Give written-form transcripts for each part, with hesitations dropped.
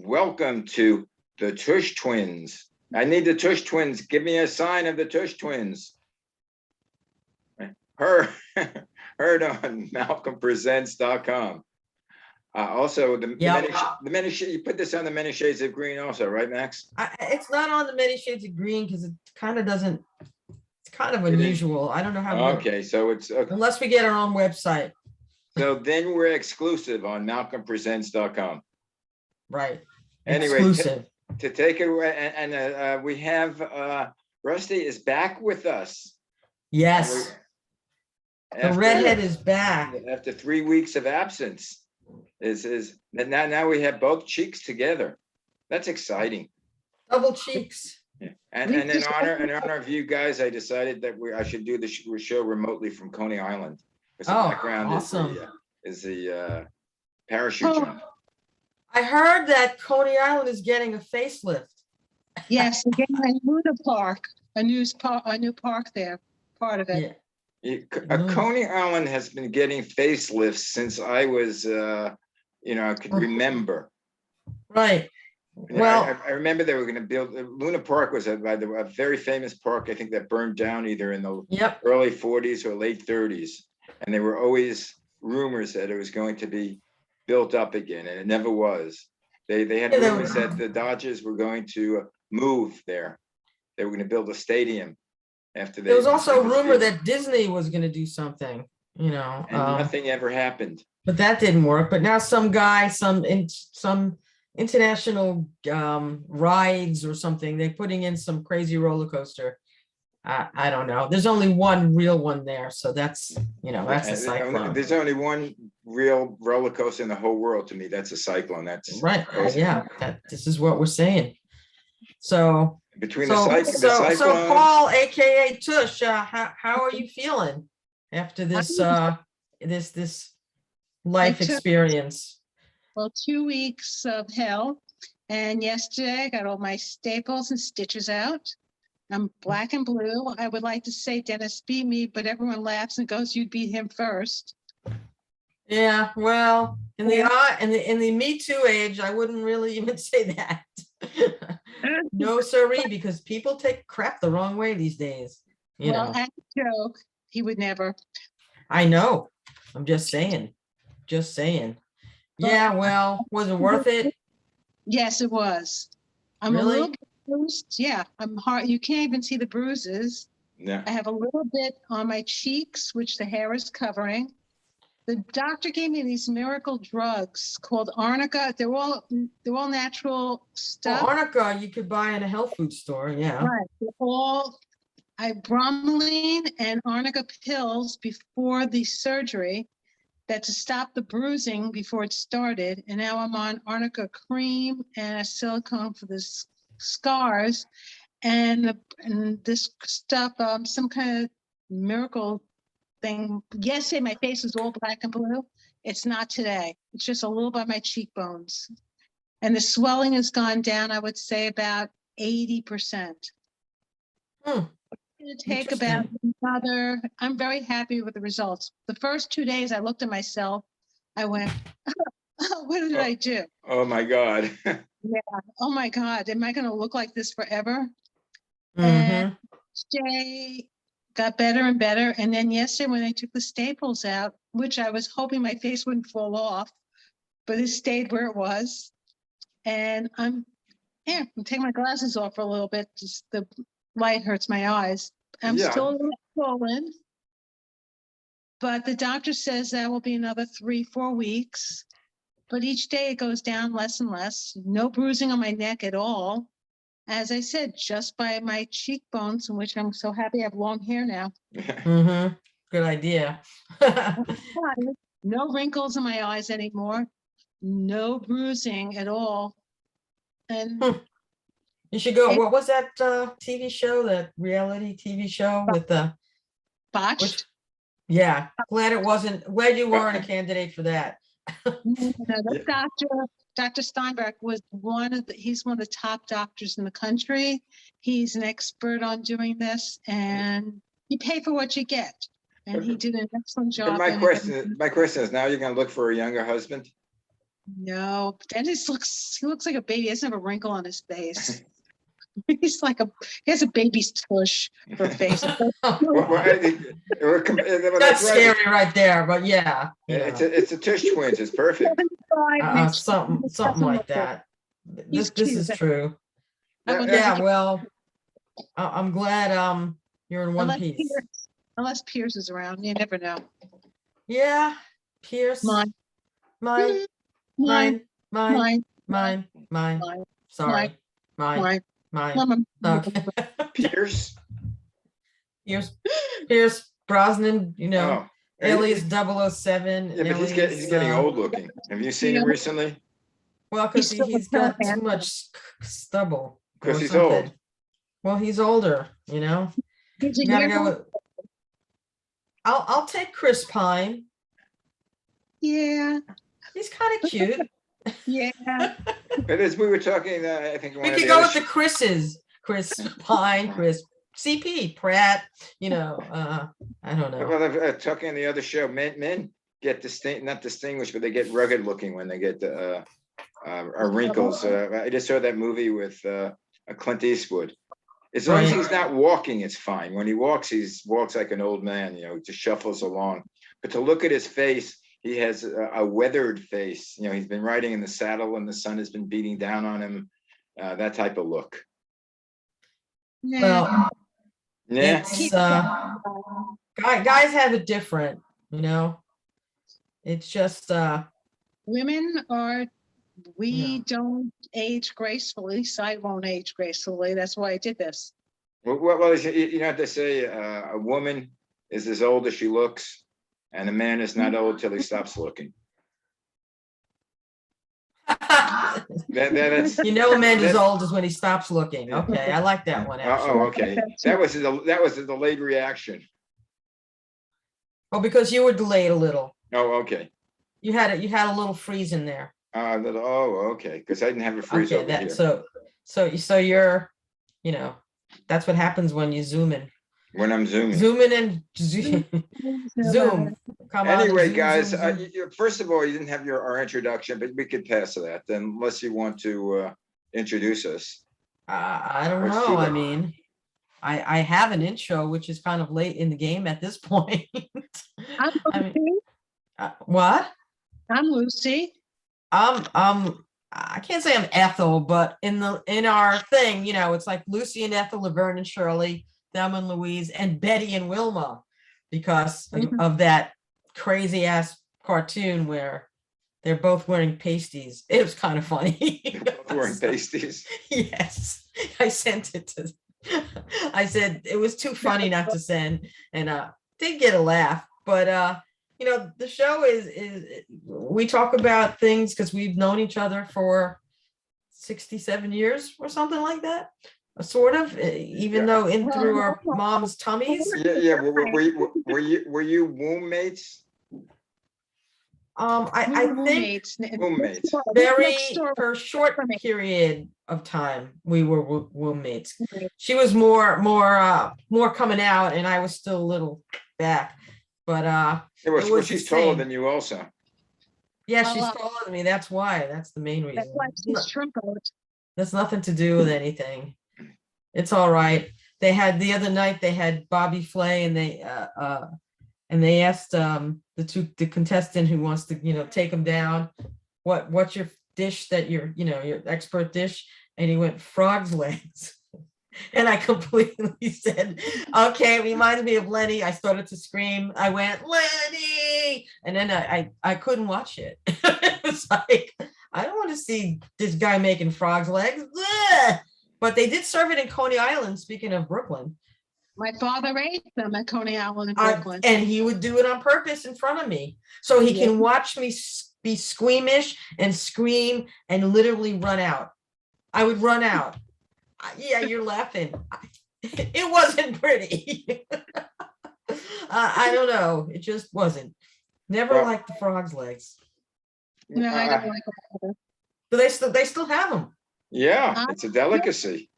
Welcome to the Tush twins. I need the Tush twins. Give me a sign of the Tush twins. Heard on MalcolmPresents.com. Also, the many you put this on the Many Shades of Green also, right, Max? It's not on the Many Shades of Green because it kind of doesn't. It's kind of unusual. I don't know how. Okay, so it's unless we get our own website. So then we're exclusive on MalcolmPresents.com. Right. Anyway, exclusive. To take it away, and we have Rusti is back with us. Yes. The redhead is back after 3 weeks of absence. Now we have both cheeks together. That's exciting. Double cheeks. Yeah. And in honor of you guys, I decided that I should do the show remotely from Coney Island. The background awesome. is the parachute jump. I heard that Coney Island is getting a facelift. Yes, they're getting a Luna Park, a new park there, part of it. Yeah. Coney Island has been getting facelifts since I was, I could remember. Right. Well, I remember they were going to build Luna Park was a very famous park. I think that burned down either in the early 40s or late 30s, and there were always rumors that it was going to be built up again, and it never was. They had rumors that the Dodgers were going to move there. They were going to build a stadium after they. There was also a rumor that Disney was going to do something, and nothing ever happened. But that didn't work. But now some guy, some international rides or something, they're putting in some crazy roller coaster. I don't know. There's only one real one there, so that's that's a cyclone. There's only one real roller coaster in the whole world to me. That's a cyclone. That's right. Yeah, this is what we're saying. So between so Paul, aka Tush, how are you feeling after this this life experience? Well, 2 weeks of hell, and yesterday I got all my staples and stitches out. I'm black and blue. I would like to say Dennis beat me, but everyone laughs and goes, "You beat him first." Yeah, well, in the Me Too age, I wouldn't really even say that. No, sirree, because people take crap the wrong way these days. Well, as a joke, he would never. I know. I'm just saying. Just saying. Yeah, well, was it worth it? Yes, it was. I'm really? A little bruised. Yeah, I'm hard. You can't even see the bruises. Yeah. I have a little bit on my cheeks, which the hair is covering. The doctor gave me these miracle drugs called arnica. They're all natural stuff. Well, arnica you could buy in a health food store. Yeah. Right. They're all bromelain and arnica pills before the surgery. That to stop the bruising before it started, and now I'm on arnica cream and a silicone for the scars, and this stuff, some kind of miracle thing. Yesterday my face was all black and blue. It's not today. It's just a little by my cheekbones, and the swelling has gone down. I would say about 80%. Going to take about another. I'm very happy with the results. The first 2 days I looked at myself, I went, what did I do? Oh my God. Yeah. Oh my God. Am I going to look like this forever? Mm-hmm. And today got better and better. And then yesterday when I took the staples out, which I was hoping my face wouldn't fall off, but it stayed where it was. And I'm taking my glasses off for a little bit. Just the light hurts my eyes. I'm still a little swollen, but the doctor says that will be another 3-4 weeks. But each day it goes down less and less. No bruising on my neck at all. As I said, just by my cheekbones, in which I'm so happy I have long hair now. Mm-hmm. Good idea. No wrinkles in my eyes anymore. No bruising at all. And you should go. What was that TV show? That reality TV show with the Botched? Yeah, glad it wasn't. Glad you weren't a candidate for that. No, Dr. Steinberg was he's one of the top doctors in the country. He's an expert on doing this, and you pay for what you get. And he did an excellent job. My question is, now you're going to look for a younger husband? No, Dennis he looks like a baby. He doesn't have a wrinkle on his face. He has a baby's tush for a face. That's scary right there, but yeah. It's a Tush twins. It's perfect. Something like that. This is true. Yeah, well, I'm glad you're in one piece. Unless Pierce is around, you never know. Yeah, Pierce. Mine. Sorry. Mine. Okay. Pierce Brosnan, alias 007. Yeah, but he's getting old looking. Have you seen him recently? Well, because he's got too much stubble. Because he's old. Well, he's older, You gotta go with. I'll take Chris Pine. Yeah. He's kind of cute. Yeah. But as we were talking, I think we could go with the Chris's. Chris Pine, Chris CP Pratt. I don't know. Well, talking on the other show, men get not distinguished, but they get rugged looking when they get wrinkles. I just saw that movie with Clint Eastwood. As long as he's not walking, it's fine. When he walks, walks like an old man. Just shuffles along. But to look at his face, he has a weathered face. He's been riding in the saddle and the sun has been beating down on him. That type of look. Well, yeah. It's, guys have it different, It's just women don't age gracefully. At least I won't age gracefully. That's why I did this. Well, they say a woman is as old as she looks. And a man is not old till he stops looking. a man is old is when he stops looking. Okay, I like that one. Actually. Okay. That was a delayed reaction. Oh, because you were delayed a little. Oh, okay. You had a little freeze in there. Okay. Because I didn't have a freeze over here. So you're, that's what happens when you zoom in. When I'm zooming. Zooming and zoom. Come anyway, zoom, guys, zoom. First of all, you didn't have our introduction, but we could pass that unless you want to introduce us. I don't know. I mean, I have an intro, which is kind of late in the game at this point. What? I'm Lucy. I can't say I'm Ethel, but in our thing, it's like Lucy and Ethel, Laverne and Shirley, Thelma and Louise, and Betty and Wilma, because of that crazy ass cartoon where they're both wearing pasties. It was kind of funny. Both wearing pasties. Yes, I sent it to. I said it was too funny not to send, and did get a laugh. But the show is we talk about things because we've known each other for 67 years or something like that. Sort of, even though in through our mom's tummies. Yeah. Were you womb mates? I think womb mates. Very for a short period of time we were womb mates. She was more coming out, and I was still a little back. But she's taller than you also. Yeah, she's taller than me. That's why. That's the main reason. That's why she's shriveled. That's nothing to do with anything. It's all right. They had the other night. They had Bobby Flay, and they asked the contestant who wants to take them down, what's your dish that your expert dish, and he went frog's legs. And I completely said, okay, it reminds me of Lenny. I started to scream. I went, Lenny! And then I couldn't watch it. It was like, I don't want to see this guy making frog's legs. Bleh! But they did serve it in Coney Island, speaking of Brooklyn. My father ate them at Coney Island in Brooklyn. And he would do it on purpose in front of me. So he can watch me be squeamish and scream and literally run out. I would run out. Yeah, you're laughing. It wasn't pretty. I don't know. It just wasn't. Never liked the frog's legs. No, I don't like them. But they still have them. Yeah, it's a delicacy.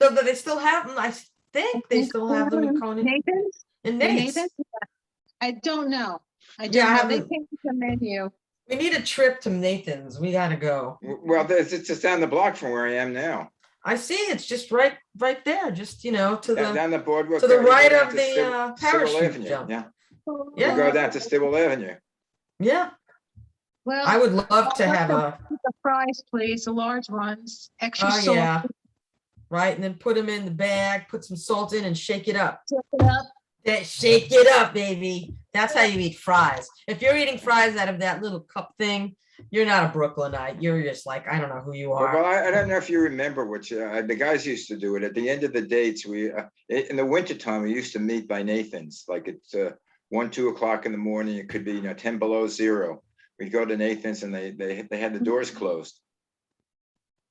So they still have them. I think they still have them in Coney. Nathan's? In Nathan's? I don't know. I don't know. They changed the menu. We need a trip to Nathan's. We gotta go. Well, it's just down the block from where I am now. I see, it's just right there, just, to Down the boardwalk. to the you go right down of to the Stibble parachute Avenue, jump. Yeah, Yeah. you go down to Stibble Avenue. Yeah, Well, I would love to have the fries, please, the large ones, extra oh salt. yeah, right, and then put them in the bag, put some salt in and shake it up. Chop it up. Shake it up, baby. That's how you eat fries. If you're eating fries out of that little cup thing, you're not a Brooklynite. You're just like, I don't know who you Well, are. I don't know if you remember, which the guys used to do it at the end of the dates. We in the wintertime, we used to meet by Nathan's, like it's 1, 2 o'clock in the morning. It could be 10 below zero. We'd go to Nathan's and they had the doors closed.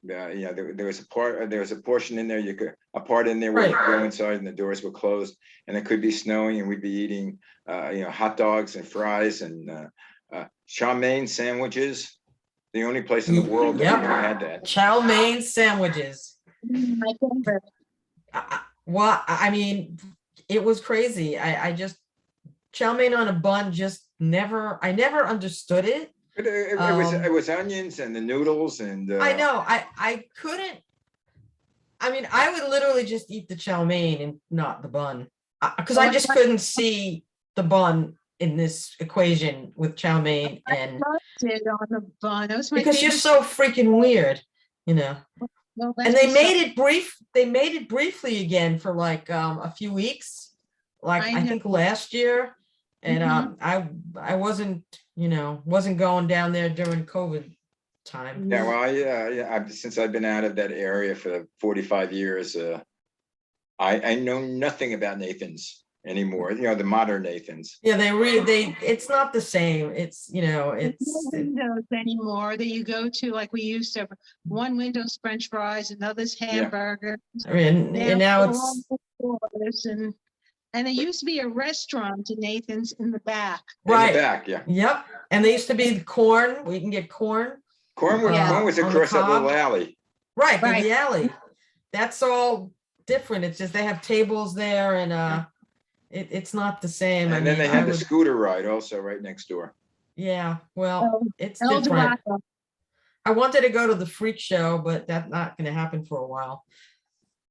There was a portion in there a part in there where you could go inside and the doors were closed, and it could be snowing and we'd be eating hot dogs and fries and chow mein sandwiches. The only place in the world that ever had that. Chow mein sandwiches. My favorite. Well, I mean, it was crazy. I just chow mein on a bun I never understood it. But it was onions and the noodles and I know I couldn't. I mean, I would literally just eat the chow mein and not the bun, because I just couldn't see the bun in this equation with chow mein, and It on the bun. That was my because you're favorite. so freaking weird, Well, and they made it brief. They made it briefly again for like a few weeks, like I think last year, and I wasn't going down there during COVID time. Yeah, well, since I've been out of that area for 45 years, I know nothing about Nathan's anymore. The modern Nathan's. Yeah, it's not the same. It's no windows anymore that you go to, like we used to. One window's French fries, another's hamburger. I mean, and now it's and there used to be a restaurant in Nathan's in the back. right. In the back, yeah. Yep, and there used to be corn. We can get corn. Corn was across that little alley. Right, in the alley. That's all different. It's just they have tables there, and it's not the same. And then they had the scooter ride also right next door. Yeah, well, it's different. I wanted to go to the freak show, but that's not going to happen for a while.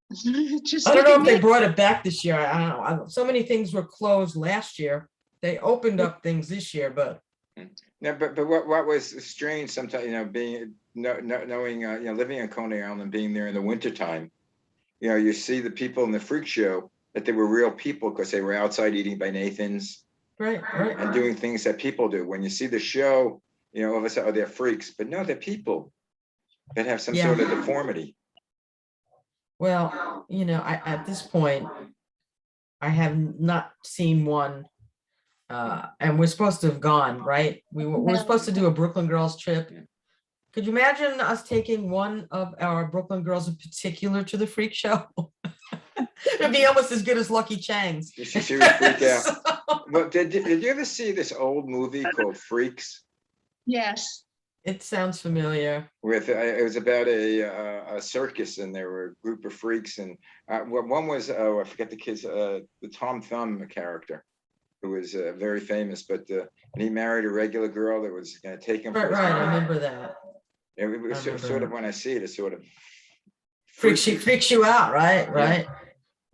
I don't know if they brought it back this year. I don't know. So many things were closed last year. They opened up things this year, but. Yeah, but what was strange sometimes, being knowing living on Coney Island, being there in the wintertime, you see the people in the freak show that they were real people because they were outside eating by Nathan's, right, and doing things that people do. When you see the show, all of a sudden, they're freaks, but no, they're people that have some sort of deformity. Well, at this point, I have not seen one. And we're supposed to have gone, right? We're supposed to do a Brooklyn Girls trip. Could you imagine us taking one of our Brooklyn girls in particular to the freak show? It'd be almost as good as Lucky Chang's. She would freak out. But did you ever see this old movie called Freaks? Yes. It sounds familiar. It was about a circus, and there were a group of freaks, and one was I forget the kids, the Tom Thumb character, who was very famous, but and he married a regular girl that was going to take him. Right, I remember that. It was sort of, when I see it, it sort of freaks you out, right? Right.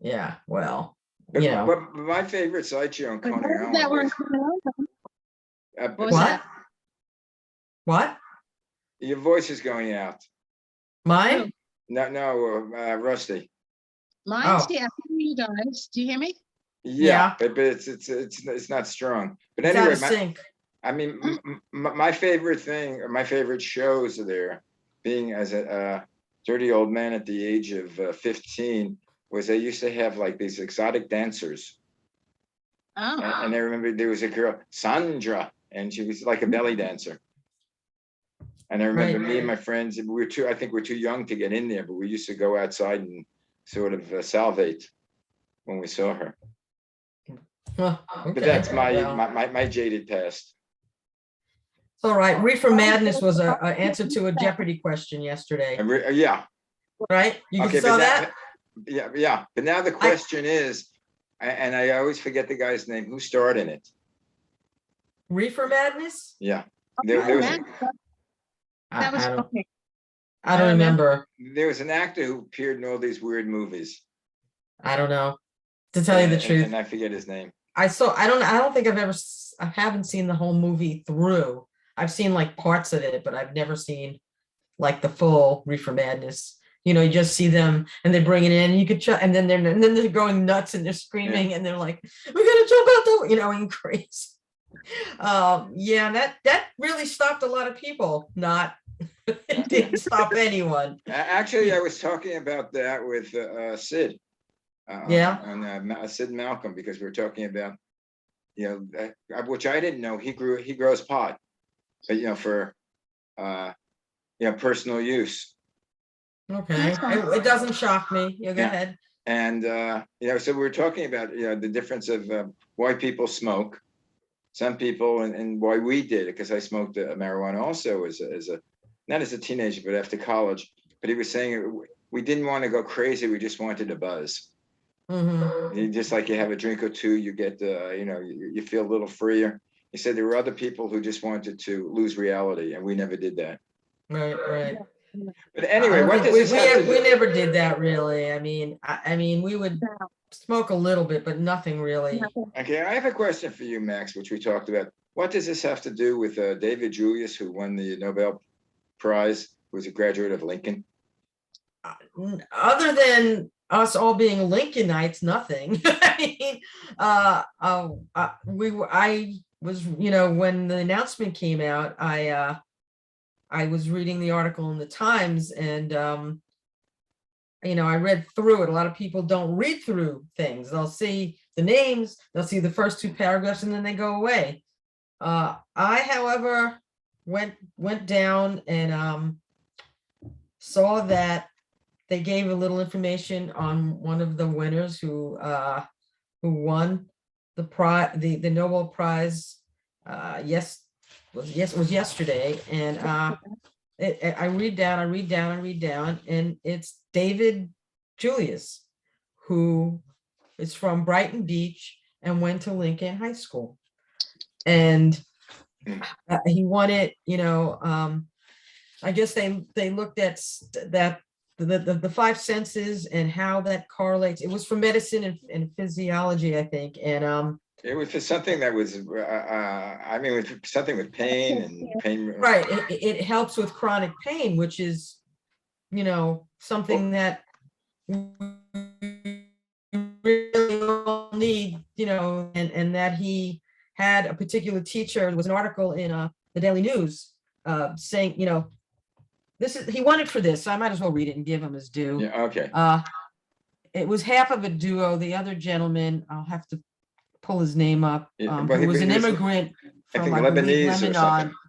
Yeah. Well, But my favorite sideshow on Coney Island. What? What? Your voice is going out. Mine? No, Rusti. Mine's yeah. You guys, do you hear me? Yeah, but it's not strong. But anyway, I mean, my favorite thing, or my favorite shows are there, being as a dirty old man at the age of 15, was they used to have like these exotic dancers. Oh. And I remember there was a girl, Sandra, and she was like a belly dancer. And I remember me and my friends, I think we're too young to get in there, but we used to go outside and sort of salivate when we saw her. Okay. But that's my jaded past. It's all right. Reefer Madness was an answer to a Jeopardy question yesterday. Yeah. Right? You saw that? Yeah. But now the question is, and I always forget the guy's name, who starred in it? Reefer Madness? Yeah. there was, That was I don't, okay. I don't remember. there was an actor who appeared in all these weird movies. I don't know. To tell you the truth, And I forget his name. I don't think I haven't seen the whole movie through. I've seen like parts of it, but I've never seen like the full Reefer Madness. You know, you just see them and they bring it in. You could and then they're going nuts and they're screaming and they're like, "We're gonna jump out the," you know, and crazy. Yeah, that really stopped a lot of people. Not it didn't stop anyone. Actually, I was talking about that with Sid. And Sid and Malcolm, because we were talking about, you know, which I didn't know. He grows pot, but you know, for personal use. Okay, it doesn't shock me. Yeah, go ahead. And you know, so we were talking about, you know, the difference of why people smoke, some people, and why we did it, because I smoked marijuana also as a not as a teenager, but after college. But he was saying we didn't want to go crazy. We just wanted to buzz. Mm-hmm. Just like you have a drink or two, you get, you know, you feel a little freer. He said there were other people who just wanted to lose reality, and we never did that. Right. But anyway, what does this have to do? We never did that really. I mean, we would smoke a little bit, but nothing really. Okay, I have a question for you, Max, which we talked about. What does this have to do with David Julius, who won the Nobel Prize, who was a graduate of Lincoln? Other than us all being Lincolnites, nothing. I was, you know, when the announcement came out, I was reading the article in the Times, and you know, I read through it. A lot of people don't read through things. They'll see the names, they'll see the first two paragraphs, and then they go away. I, however, went down and saw that they gave a little information on one of the winners who won the Nobel Prize. Was yesterday, and I read down, and it's David Julius, who is from Brighton Beach and went to Lincoln High School, and he won it. You know, I guess they looked at that the five senses and how that correlates. It was for medicine and physiology, I think, and it was for something that was, I mean, with something with pain and pain. Right. It helps with chronic pain, which is, you know, something that we really all need, you know, and that he had a particular teacher. There was an article in the Daily News saying, you know, he won it for this, so I might as well read it and give him his due. Yeah, okay. It was half of a duo. The other gentleman, I'll have to pull his name up, who was an immigrant from, I believe,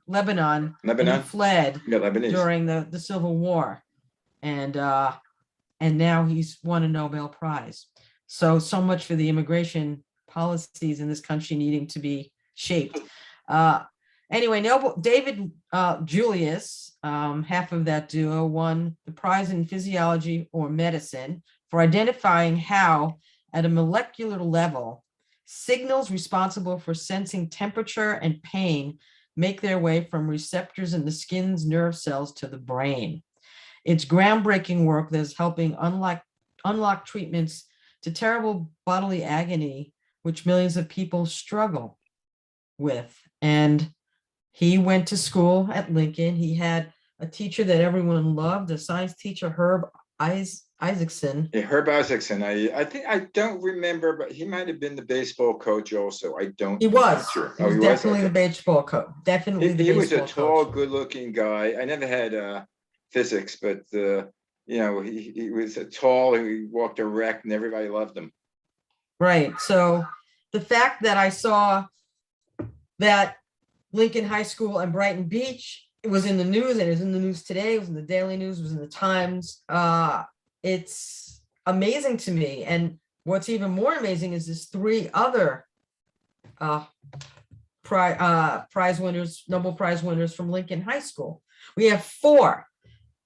Lebanon, and he fled during the Civil War, and now he's won a Nobel Prize. So much for the immigration policies in this country needing to be shaped. Anyway, David Julius, half of that duo, won the prize in physiology or medicine for identifying how, at a molecular level, signals responsible for sensing temperature and pain make their way from receptors in the skin's nerve cells to the brain. It's groundbreaking work that is helping unlock treatments to terrible bodily agony, which millions of people struggle with. And he went to school at Lincoln. He had a teacher that everyone loved, a science teacher, Herb Isaacson. Yeah, Herb Isaacson. I think, I don't remember, but he might have been the baseball coach also. I don't. He was. Sure. He was definitely the baseball coach. Definitely the baseball coach. He was a tall, good-looking guy. I never had physics, but you know, he was a tall. He walked erect, and everybody loved him. Right. So the fact that I saw that Lincoln High School and Brighton Beach, it was in the news, and it was in the news today. It was in the Daily News. It was in the Times. It's amazing to me. And what's even more amazing is there's three other prize winners, Nobel Prize winners from Lincoln High School. We have four.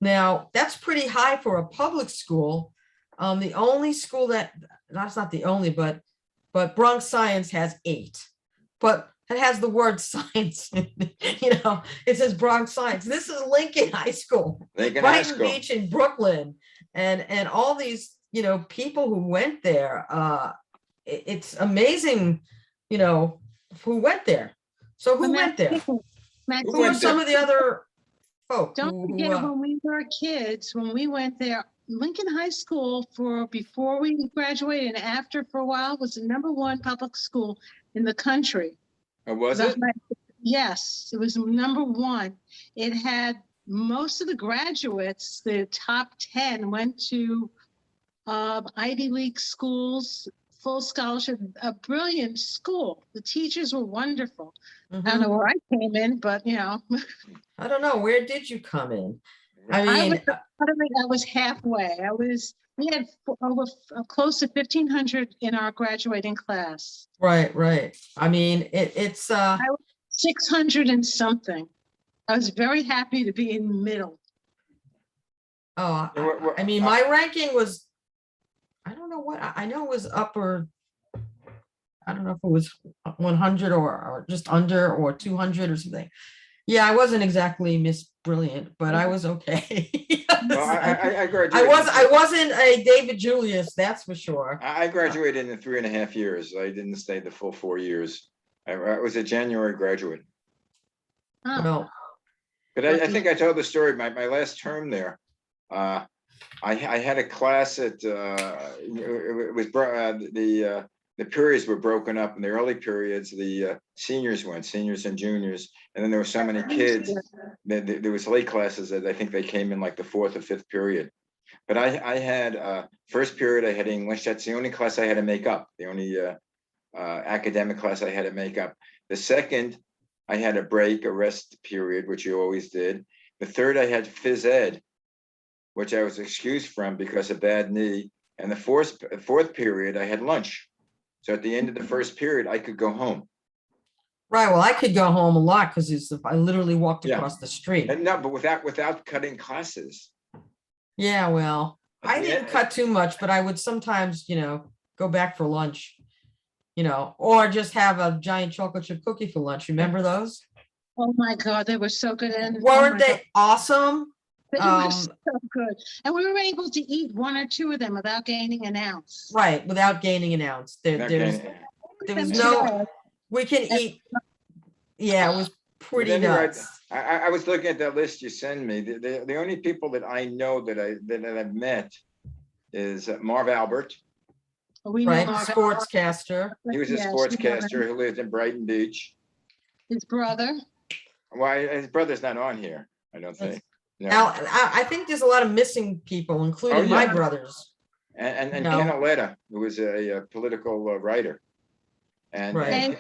Now, that's pretty high for a public school. The only school that's not the only, but Bronx Science has 8. But that has the word science. It says Bronx Science. This is Lincoln High School, Lincoln High Brighton School. Beach in Brooklyn, and all these people who went there. It's amazing, who went there. So who went there? Maxine, Who were some of the other folk? don't forget when we were kids, when we went there, Lincoln High School before we graduated and after for a while was the #1 public school in the country. Oh, was it? Yes, it was #1. It had most of the graduates, the top 10 went to Ivy League schools, full scholarship, a brilliant school. The teachers were wonderful. I don't know where I came in, but I don't know. Where did you come in? I mean, I was halfway. We had over close to 1,500 in our graduating class. right. I mean, it's I was 600 and something. I was very happy to be in the middle. Oh, I mean, my ranking was, I don't know what, I know it was upper, I don't know if it was 100 or just under or 200 or something. Yeah, I wasn't exactly Miss Brilliant, but I was okay. Well, I graduated. I wasn't a David Julius, that's for sure. I graduated in 3.5 years. I didn't stay the full 4 years. I was a January graduate. Oh. Well, But I think I told the story. My last term there, I had a class at it was the periods were broken up. In the early periods, the seniors and juniors, and then there were so many kids that there was late classes that I think they came in like the 4th or 5th period. But I had first period I had English. That's the only class I had to make up. The only academic class I had to make up. The second, I had a rest period, which you always did. The third, I had phys ed, which I was excused from because of bad knee. And the fourth period, I had lunch. So at the end of the first period, I could go home. right. Well, I could go home a lot because I literally walked across the street. And no, but without cutting classes. Yeah, well, I didn't cut too much, but I would sometimes, go back for lunch, or just have a giant chocolate chip cookie for lunch. Remember those? Oh my God, they were so good. And weren't they awesome? They were so good. And we were able to eat 1 or 2 of them without gaining an ounce. Right, without gaining an ounce. There was no, we can eat. Yeah, it was pretty nuts. I was looking at that list you send me. The only people that I know that I've met is Marv Albert. Right, sportscaster. He was a sportscaster who lived in Brighton Beach. His brother. Why, his brother's not on here, I don't think. No. Now, I think there's a lot of missing people, including my brothers. And Ken Aletta, who was a political writer. And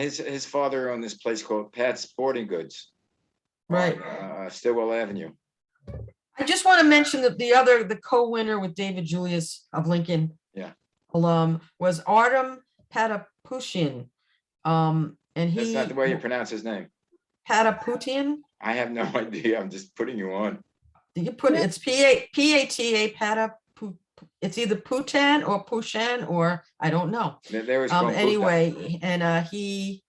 his father owned this place called Pat's Sporting Goods. Right. Stillwell Avenue. I just want to mention that the co-winner with David Julius of Lincoln alum was Artem Patapushin. And That's not the way you pronounce his name. Pataputian? I have no idea. I'm just putting you on. You put it's P-A-T-A Pataputian. It's either Putan or Pushan or I don't know. Anyway, and he,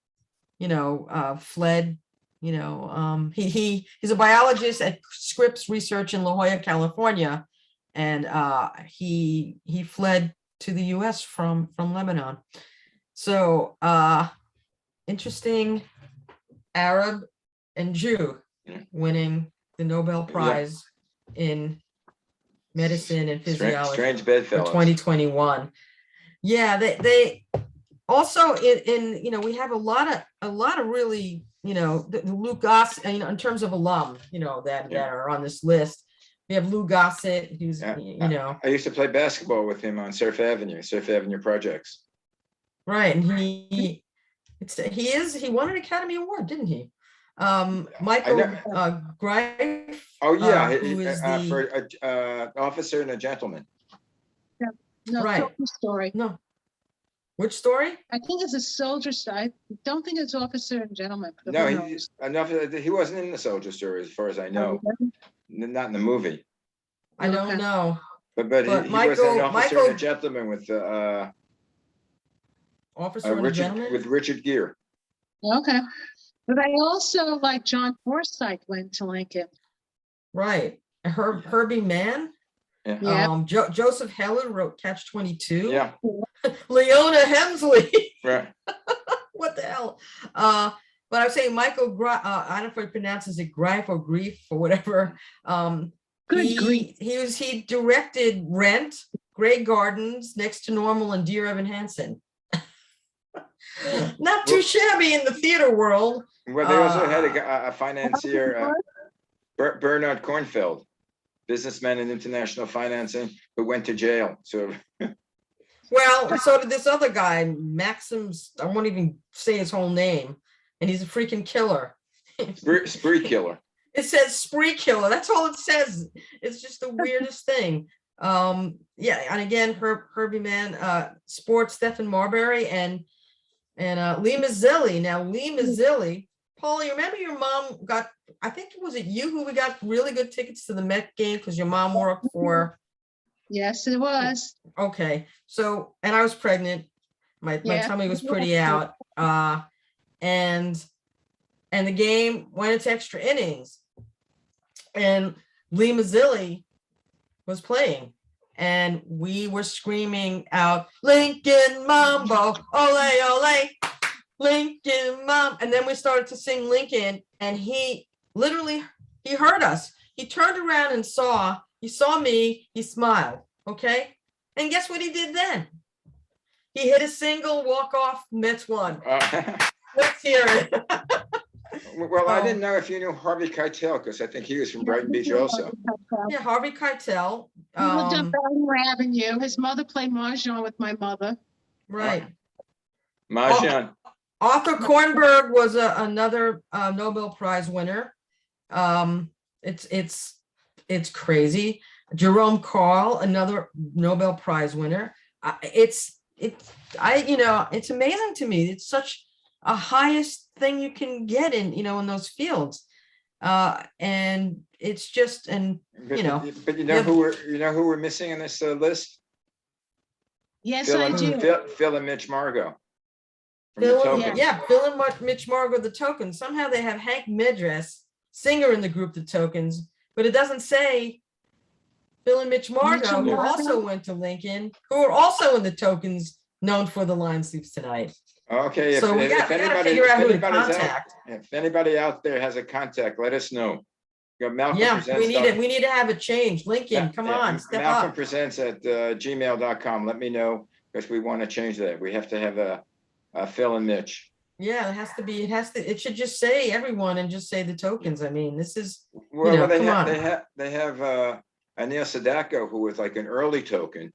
fled. He's a biologist at Scripps Research in La Jolla, California, and he fled to the U.S. from Lebanon. So interesting, Arab and Jew winning the Nobel Prize in medicine and physiology strange bedfellows. For 2021. Yeah, they also in we have a lot of really the Lou Gossett, in terms of alum that are on this list. We have Lou Gossett, who's I used to play basketball with him on Surf Avenue projects. Right, and he won an Academy Award, didn't he? Michael Greif. Oh yeah, who is for Officer and a Gentleman. Yeah. No, right. Story. No. Which story? I think it's a soldier story. I don't think it's Officer and Gentleman. No, he wasn't in the Soldier Story as far as I know. Not in the movie. I don't know. But he was an Officer and a Gentleman with Officer and a gentleman. With Richard Gere. Okay. But I also, like John Forsythe, went to Lincoln. Right. Herbie Mann. Yeah. Yeah. Joseph Heller wrote Catch-22. Yeah. Leona Hemsley. Right. What the hell? But I was saying Michael, I don't know if he pronounces it Greif or Grief or whatever. Good grief. He directed Rent, Grey Gardens, Next to Normal, and Dear Evan Hansen. Not too shabby in the theater world. Well, they also had a financier, Bernard Kornfeld, businessman in international financing, who went to jail. So, well, so did this other guy, Maxim's. I won't even say his whole name, and he's a freaking killer. spree killer. It says spree killer. That's all it says. It's just the weirdest thing. Yeah, and again, Herbie Mann, sports, Stephen Marbury, and Lee Mazzilli. Now, Lee Mazzilli, Paul, you remember your mom got, I think, was it you who we got really good tickets to the Met game because your mom worked for? Yes, it was. Okay, so, and I was pregnant. My tummy was pretty out. And the game went into extra innings. And Lee Mazzilli was playing. And we were screaming out, Lincoln Mambo, ole, ole, Lincoln Mom. And then we started to sing Lincoln, and he heard us. He turned around and he saw me, he smiled, okay? And guess what he did then? He hit a single, walk off, Mets won. Let's hear it. Well, I didn't know if you knew Harvey Keitel, because I think he was from Brighton Beach also. Yeah, Harvey Keitel. He lived on Baltimore Avenue. His mother played mahjong with my mother. Right. Mahjong. Arthur Kornberg was another Nobel Prize winner. It's crazy. Jerome Carl, another Nobel Prize winner. It's amazing to me. It's such a highest thing you can get in those fields. And it's just, But you know who we're missing in this list? Yes, I do. Phil and Mitch Margot. Phil and Mitch Margot, the Tokens. Somehow they have Hank Medress, singer in the group, the Tokens, but it doesn't say Phil and Mitch Margot, who also went to Lincoln, who are also in the Tokens, known for The Lion Sleeps Tonight. Okay, so we got to figure out who to contact. If anybody out there has a contact, let us know. Malcolm we need to have a change. Lincoln, come on, step Malcolm up. presents at gmail.com. Let me know, because we want to change that. We have to have a Phil and Mitch. Yeah, it has to be. It should just say everyone and just say the Tokens. I mean, this is. Well, they have Anil Sadako, who was like an early Token.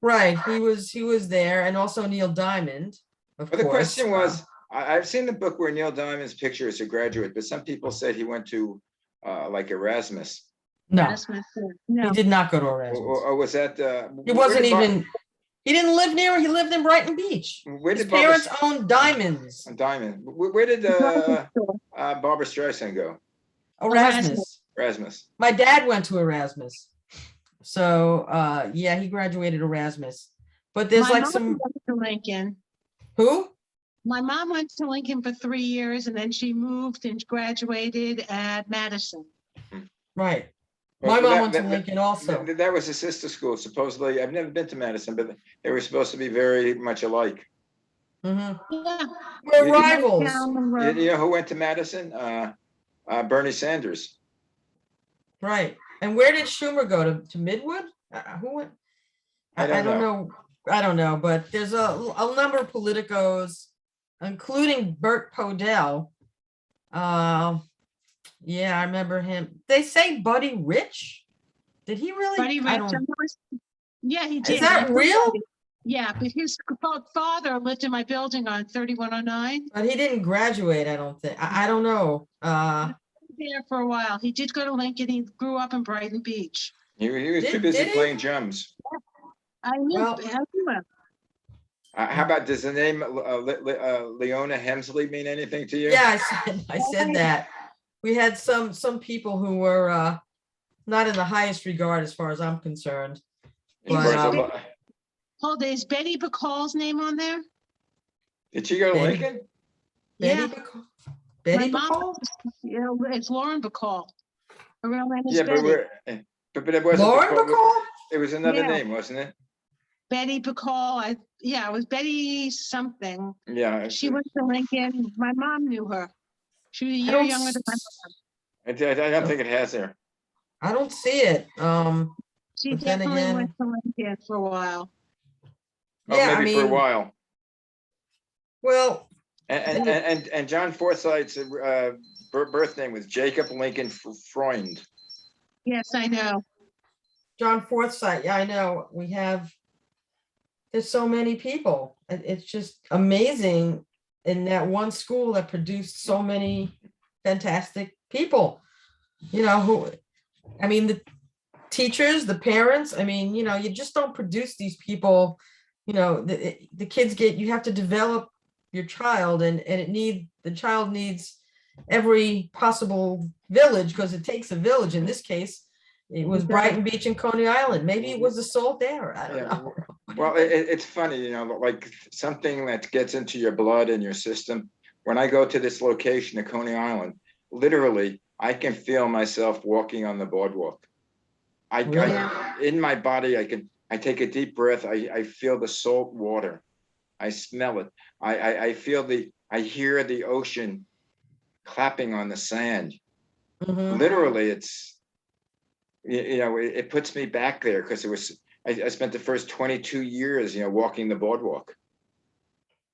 Right, he was there, and also Neil Diamond. But the question was, I've seen the book where Neil Diamond's picture is a graduate, but some people said he went to like Erasmus. No, he did not go to Erasmus. Or was that? He wasn't even. He didn't live near. He lived in Brighton Beach. His parents owned diamonds. Where did Barbara Streisand go? Erasmus. My dad went to Erasmus. So he graduated Erasmus. But there's my mom went to Lincoln. Who? My mom went to Lincoln for 3 years, and then she moved and graduated at Madison. Right. My mom went to Lincoln also. That was a sister school. Supposedly, I've never been to Madison, but they were supposed to be very much alike. Mm-hmm. Yeah. We're rivals. You know who went to Madison? Bernie Sanders. Right. And where did Schumer go to Midwood? Who went? I don't know. I don't know, but there's a number of politicos, including Bert Podell. Yeah, I remember him. They say Buddy Rich. Did he really? Buddy Rich. Yeah, he did. Is that real? Yeah, but his father lived in my building on 3109. But he didn't graduate, I don't think. I don't know. There for a while. He did go to Lincoln. He grew up in Brighton Beach. He was too busy playing drums. I knew. How about, does the name Leona Hemsley mean anything to you? Yeah, I said that. We had some people who were not in the highest regard as far as I'm concerned. But, is Betty Bacall's name on there? Did she go to Betty- Lincoln? Yeah, Betty Bacall? my Betty mom, Bacall? it's Lauren Bacall. Her real name is Yeah, but Betty. but it wasn't Lauren Bacall. Bacall? It was another Yeah. name, wasn't it? Betty Bacall. Yeah, it was Betty something. Yeah. She went to Lincoln. My mom knew her. She was a I year don't younger than my mom. I don't think it has there. I don't see it. She But then definitely again- went to Lincoln for a while. Oh, Yeah, I maybe for a mean, while. well, And John Forsythe's birth name was Jacob Lincoln Freund. Yes, I know. John Forsythe, yeah, I know, there's so many people. It's just amazing in that one school that produced so many fantastic people. The teachers, the parents, you just don't produce these people. The kids you have to develop your child, and the child needs every possible village, because it takes a village. In this case, it was Brighton Beach and Coney Island. Maybe it was the salt there. I don't know. Well, it's funny, like something that gets into your blood and your system. When I go to this location at Coney Island, literally, I can feel myself walking on the boardwalk. In my body, I take a deep breath. I feel the salt water. I smell it. I hear the ocean clapping on the sand. Mhm. Literally, it puts me back there, because I spent the first 22 years, walking the boardwalk.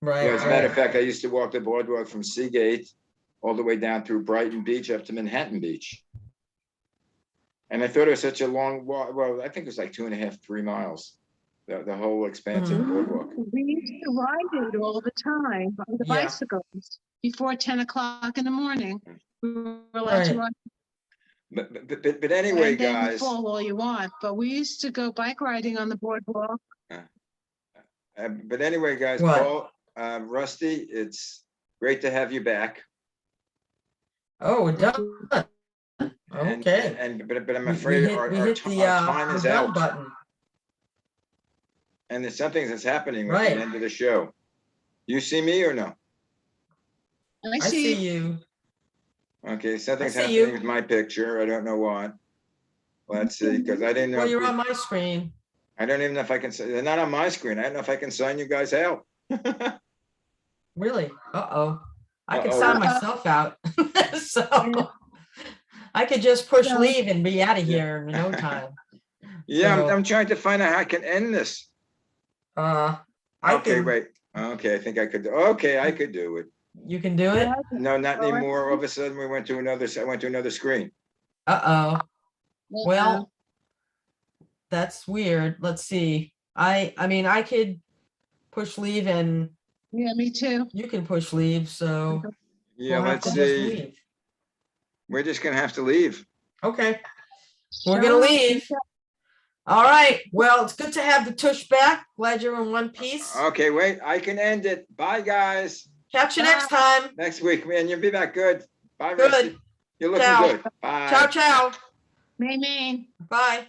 Right. As a matter of fact, I used to walk the boardwalk from Seagate all the way down through Brighton Beach up to Manhattan Beach. And I thought it was such a long walk. Well, I think it was like 2.5, 3 miles, the whole expanse of the boardwalk. We used to ride it all the time on the Yeah. bicycles before 10 o'clock in the morning. We were allowed to Right. ride. But anyway, And then you guys, fall all you want, but we used to go bike riding on the boardwalk. but anyway, guys, What? Paul, Rusty, it's great to have you back. Oh, we're done. Okay. But I'm We afraid hit our the time the is done out, button. and there's something that's happening with Right. the end of the show. You see me or no? I I see see. you. Okay, something's see happening you. with my picture. I don't know what. Let's see, because I didn't know. Well, if you're we- on my screen. I don't even know if I can. They're not on my screen. I don't know if I can sign you guys out. Really? Uh-oh. I could Uh-oh. sign myself out. So I could just push So- leave and be out of here in no time. Yeah, So- I'm trying to find out how I can end this. I Okay, can, wait. Okay, I think I could. Okay, I could do it. you can do it? No, not anymore. All of a sudden, I went to another screen. Uh-oh. Well, that's weird. Let's see. I mean, I could push leave and Yeah, me too. you can push leave, so Yeah, we'll have let's to just see. leave. We're just gonna have to leave. Okay, we're Sure. gonna leave. All right, well, it's good to have the Tush back. Glad you're in one piece. Okay, wait. I can end it. Bye, guys. Catch you next time. Next week, man. You'll be back good. Bye, Good. Rusty. You're looking Ciao. good. Bye. Ciao, ciao. Maine. Bye.